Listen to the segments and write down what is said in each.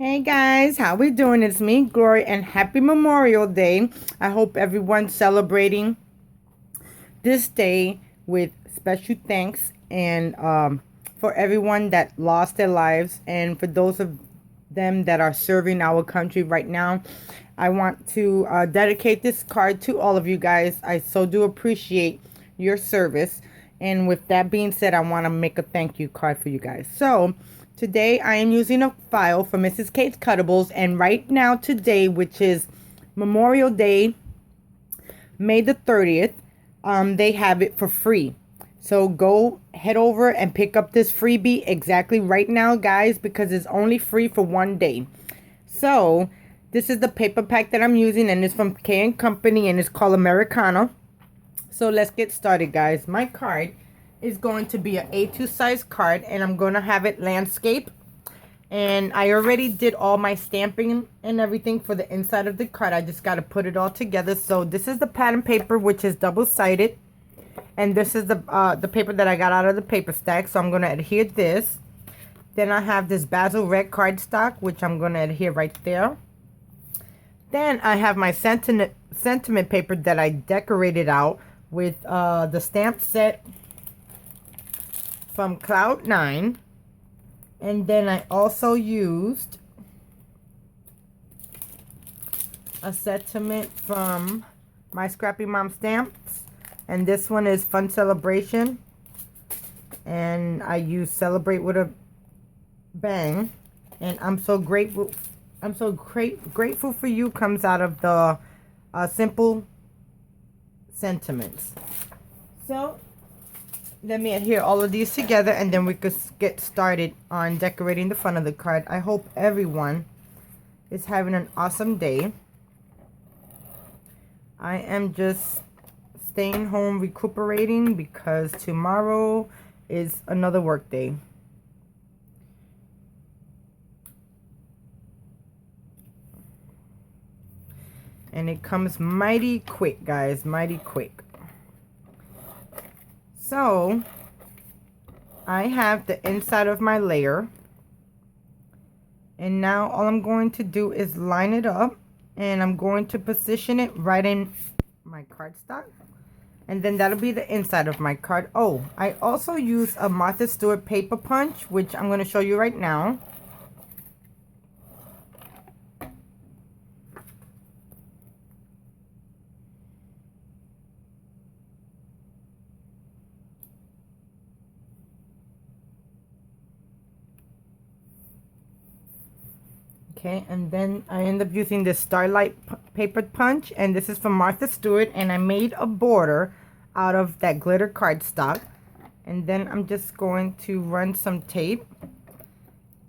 Hey guys, how we doing? It's me, Glory, and happy Memorial Day. I hope everyone's celebrating this day with special thanks and for everyone that lost their lives and for those of them that are serving our country right now. I want to dedicate this card to all of you guys. I so do appreciate your service. And with that being said, I want to make a thank you card for you guys. So today I am using a file for Mrs. Kate's Cuttables. And right now today, which is Memorial Day, May the 30th, they have it for free. So go head over and pick up this freebie exactly right now, guys, because it's only free for one day. So this is the paper pack that I'm using, and it's from K & Company, and it's called Americana. So let's get started, guys. My card is going to be an A2 size card, and I'm going to have it landscape. And I already did all my stamping and everything for the inside of the card. I just got to put it all together. So this is the pattern paper, which is double-sided. And this is the paper that I got out of the paper stack. So I'm going to adhere this. Then I have this Basil red cardstock, which I'm going to adhere right there. Then I have my sentiment paper that I decorated out with the stamp set from Cloud9. And then I also used a sentiment from My Scrappy Mom Stamps. And this one is Fun Celebration. And I use Celebrate with a Bang. And I'm so grateful. I'm so grateful for you comes out of the simple sentiments. So let me adhere all of these together, and then we could get started on decorating the front of the card. I hope everyone is having an awesome day. I am just staying home recuperating because tomorrow is another work day. And it comes mighty quick, guys, mighty quick. So I have the inside of my layer, and now all I'm going to do is line it up, and I'm going to position it right in my cardstock, and then that'll be the inside of my card. Oh, I also use a Martha Stewart paper punch, which I'm going to show you right now. Okay, and then I end up using this Starlight paper punch, and this is from Martha Stewart, and I made a border out of that glitter cardstock. And then I'm just going to run some tape.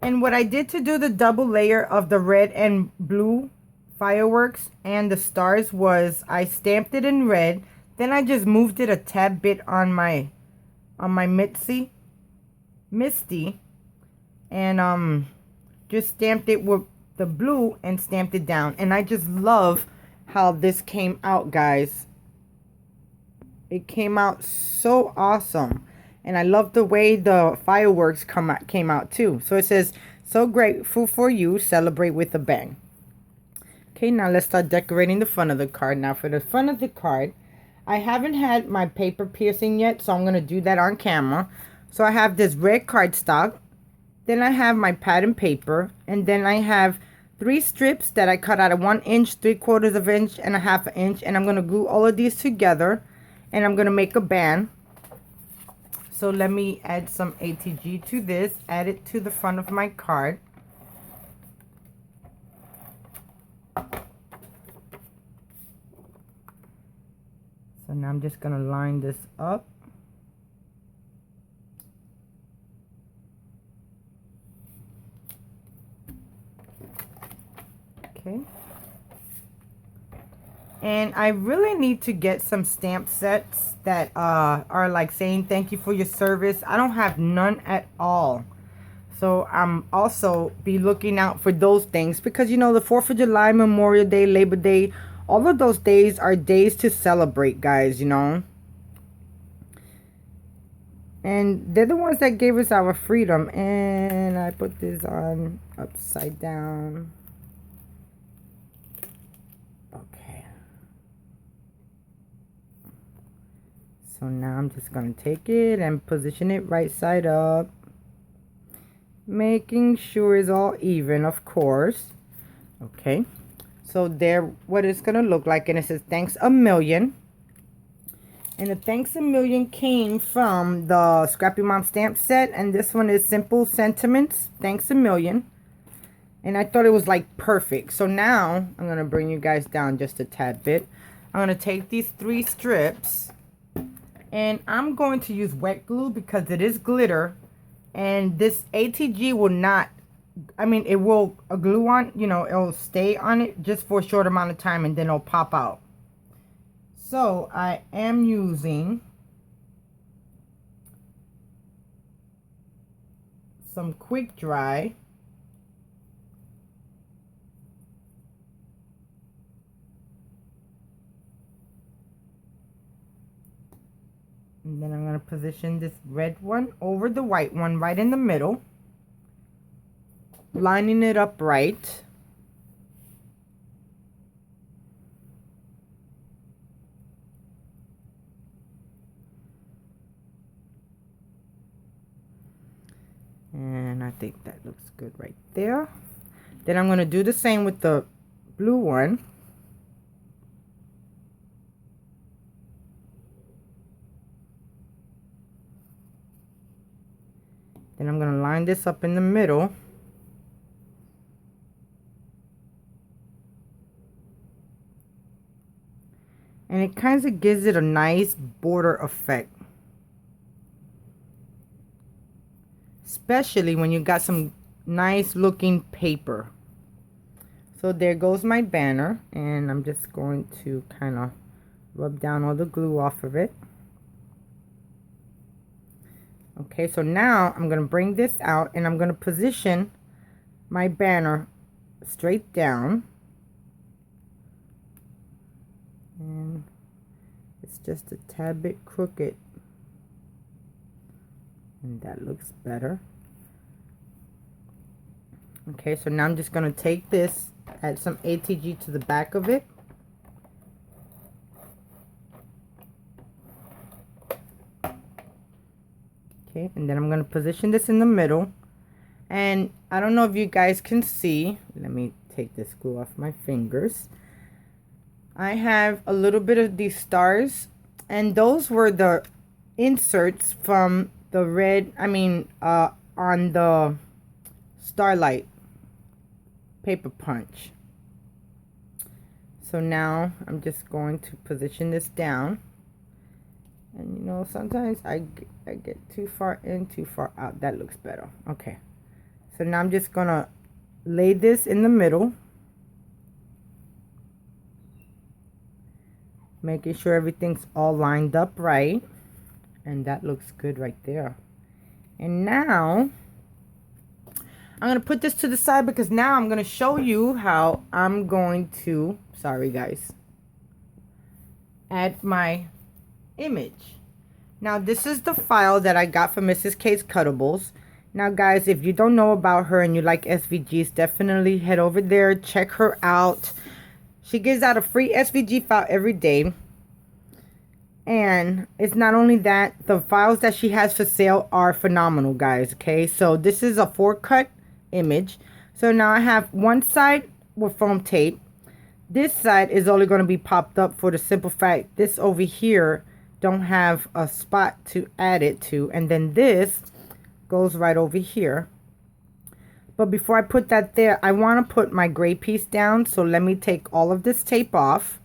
And what I did to do the double layer of the red and blue fireworks and the stars was I stamped it in red, then I just moved it a tad bit on my Misty, and just stamped it with the blue and stamped it down. And I just love how this came out, guys. It came out so awesome, and I love the way the fireworks came out too. So it says, "So grateful for you, celebrate with a bang." Okay, now let's start decorating the front of the card. Now for the front of the card, I haven't had my paper piercing yet, so I'm going to do that on camera. So I have this red cardstock. Then I have my pattern paper, and then I have 3 strips that I cut out of 1 inch, 3/4 of an inch, and a 1/2 inch. And I'm going to glue all of these together, and I'm going to make a band. So let me add some ATG to this, add it to the front of my card. So now I'm just going to line this up. Okay. And I really need to get some stamp sets that are like saying thank you for your service. I don't have none at all. So I'm also be looking out for those things, because you know the 4th of July, Memorial Day, Labor Day, all of those days are days to celebrate, guys, you know. And they're the ones that gave us our freedom. And I put this on upside down. Okay. So now I'm just going to take it and position it right side up. Making sure it's all even, of course. Okay. So there, what it's going to look like. And it says, thanks a million. And the thanks a million came from the Scrappy Mom stamp set. And this one is Simple Sentiments, thanks a million. And I thought it was like perfect. So now I'm going to bring you guys down just a tad bit. I'm going to take these 3 strips. And I'm going to use wet glue because it is glitter. And this ATG will not, I mean, it will glue on, you know, it'll stay on it just for a short amount of time and then it'll pop out. So I am using some quick dry. And then I'm going to position this red one over the white one right in the middle, lining it up right. And I think that looks good right there. Then I'm going to do the same with the blue one. Then I'm going to line this up in the middle. And it kind of gives it a nice border effect. Especially when you got some nice looking paper. So there goes my banner. And I'm just going to kind of rub down all the glue off of it. Okay, so now I'm going to bring this out and I'm going to position my banner straight down. And it's just a tad bit crooked. And that looks better. Okay, so now I'm just going to take this, add some ATG to the back of it. Okay, and then I'm going to position this in the middle. And I don't know if you guys can see. Let me take this glue off my fingers. I have a little bit of these stars. And those were the inserts from the red, on the Starlight paper punch. So now I'm just going to position this down. And you know, sometimes I get too far in, too far out. That looks better. Okay. So now I'm just going to lay this in the middle. Making sure everything's all lined up right. And that looks good right there. And now I'm going to put this to the side because now I'm going to show you how I'm going to, sorry guys, add my image. Now this is the file that I got from Mrs. K's Cuttables. Now guys, if you don't know about her and you like SVGs, definitely head over there, check her out. She gives out a free SVG file every day. And it's not only that, the files that she has for sale are phenomenal, guys. Okay, so this is a 4-cut image. So now I have one side with foam tape. This side is only going to be popped up for the simple fact this over here don't have a spot to add it to. And then this goes right over here. But before I put that there, I want to put my gray piece down. So let me take all of this tape off.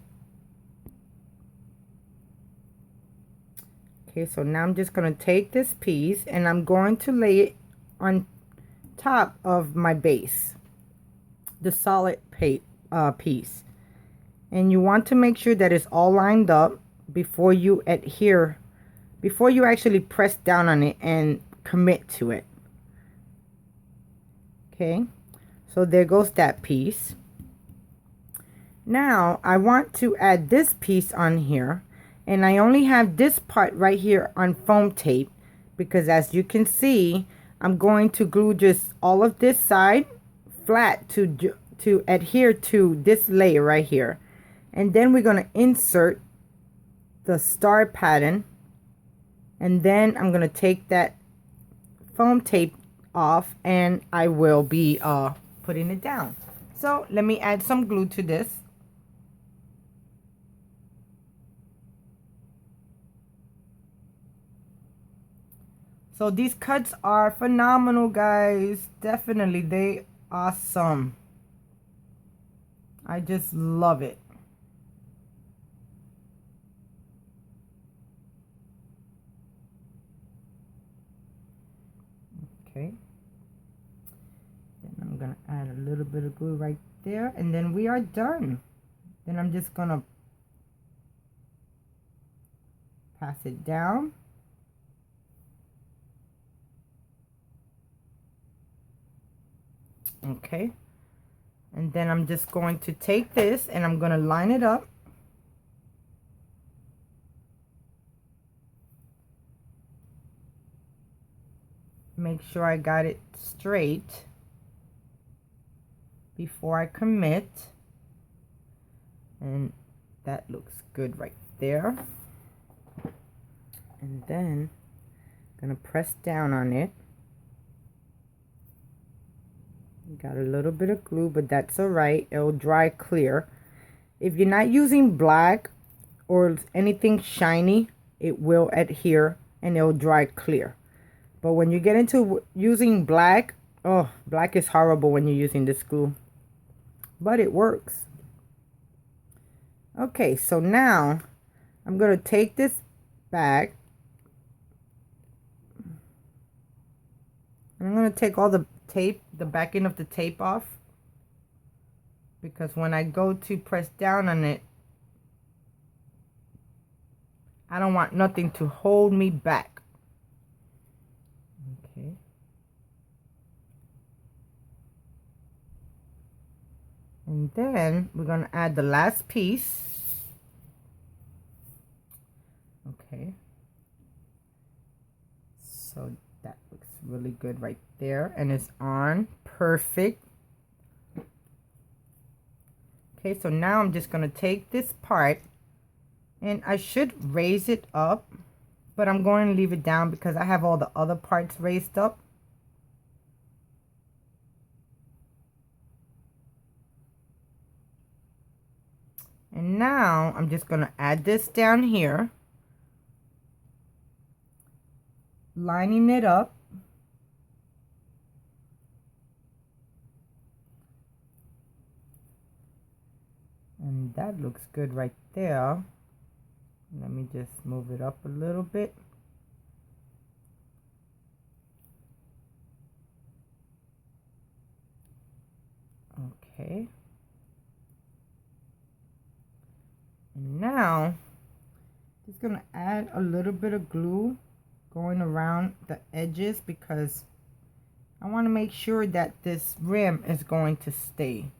Okay, so now I'm just going to take this piece and I'm going to lay it on top of my base, the solid piece. And you want to make sure that it's all lined up before you adhere, before you actually press down on it and commit to it. Okay, so there goes that piece. Now I want to add this piece on here. And I only have this part right here on foam tape because as you can see, I'm going to glue just all of this side flat to adhere to this layer right here. And then we're going to insert the star pattern, and then I'm going to take that foam tape off and I will be putting it down. So let me add some glue to this. So these cuts are phenomenal, guys. Definitely, they awesome. I just love it. Okay. Then I'm gonna add a little bit of glue right there, and then we are done. Then I'm just gonna pass it down. Okay, and then I'm just going to take this and I'm going to line it up. Make sure I got it straight before I commit, and that looks good right there. And then I'm going to press down on it. Got a little bit of glue, but that's all right. It'll dry clear. If you're not using black or anything shiny, it will adhere and it'll dry clear. But when you get into using black, oh, black is horrible when you're using this glue. But it works. Okay, so now I'm going to take this back. And I'm going to take all the tape, the back end of the tape off, because when I go to press down on it, I don't want nothing to hold me back. Okay. And then we're going to add the last piece. Okay. So that looks really good right there, and it's on perfect. Okay, so now I'm just going to take this part, and I should raise it up, but I'm going to leave it down because I have all the other parts raised up. And now I'm just going to add this down here, lining it up. And that looks good right there. Let me just move it up a little bit. Okay. And now, just gonna add a little bit of glue going around the edges because I want to make sure that this rim is going to stay.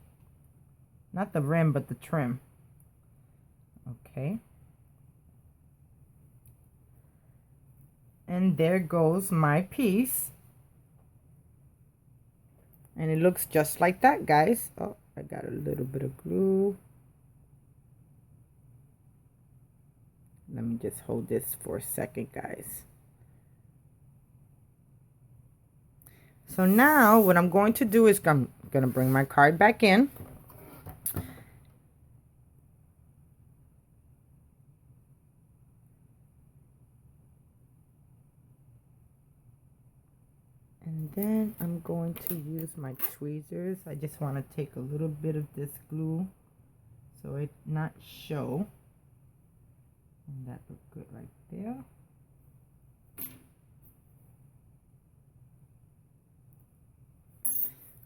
Not the rim, but the trim. Okay. And there goes my piece. And it looks just like that, guys. Oh, I got a little bit of glue. Let me just hold this for a second, guys. So now what I'm going to do is I'm going to bring my card back in. And then I'm going to use my tweezers. I just want to take a little bit of this glue so it not show. And that looks good right there.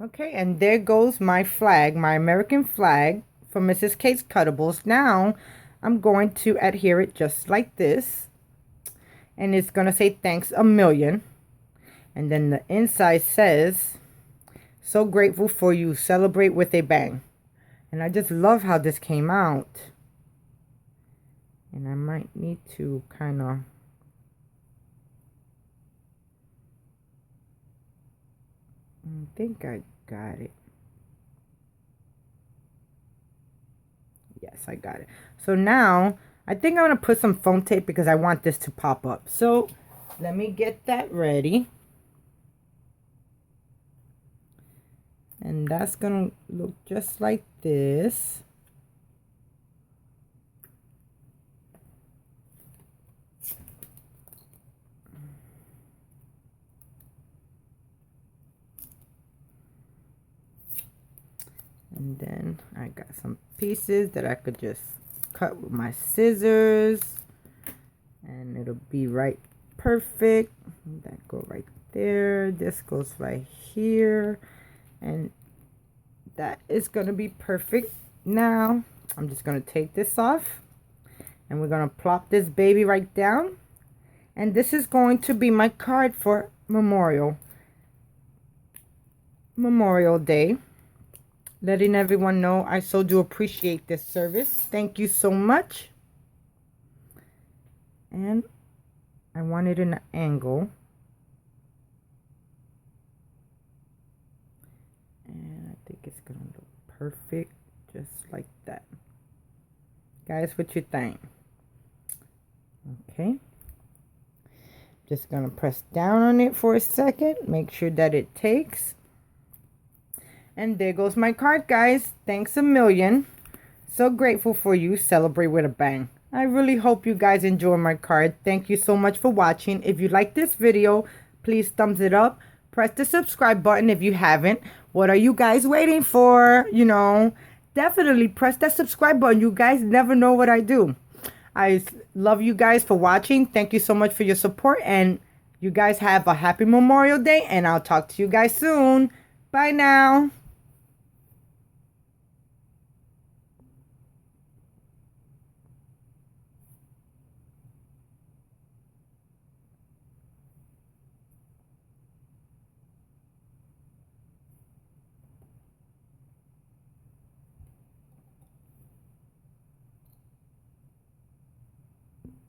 Okay, and there goes my flag, my American flag for Mrs. K's Cuttables. Now I'm going to adhere it just like this. And it's going to say thanks a million. And then the inside says, so grateful for you, celebrate with a bang. And I just love how this came out. And I might need to kind of I think I got it. Yes, I got it. So now, I think I'm going to put some foam tape because I want this to pop up. So, let me get that ready. And that's going to look just like this. And then I got some pieces that I could just cut with my scissors. And it'll be right perfect. That go right there. This goes right here. And that is going to be perfect. Now, I'm just going to take this off. And we're going to plop this baby right down. And this is going to be my card for Memorial Day. Letting everyone know I so do appreciate this service. Thank you so much. And I want it in an angle. And I think it's going to look perfect just like that. Guys, what you think? Okay. Just going to press down on it for a second. Make sure that it takes. And there goes my card, guys. Thanks a million. So grateful for you. Celebrate with a bang. I really hope you guys enjoy my card. Thank you so much for watching. If you like this video, please thumbs it up. Press the subscribe button if you haven't. What are you guys waiting for? You know, definitely press that subscribe button. You guys never know what I do. I love you guys for watching. Thank you so much for your support. And you guys have a happy Memorial Day. And I'll talk to you guys soon. Bye now.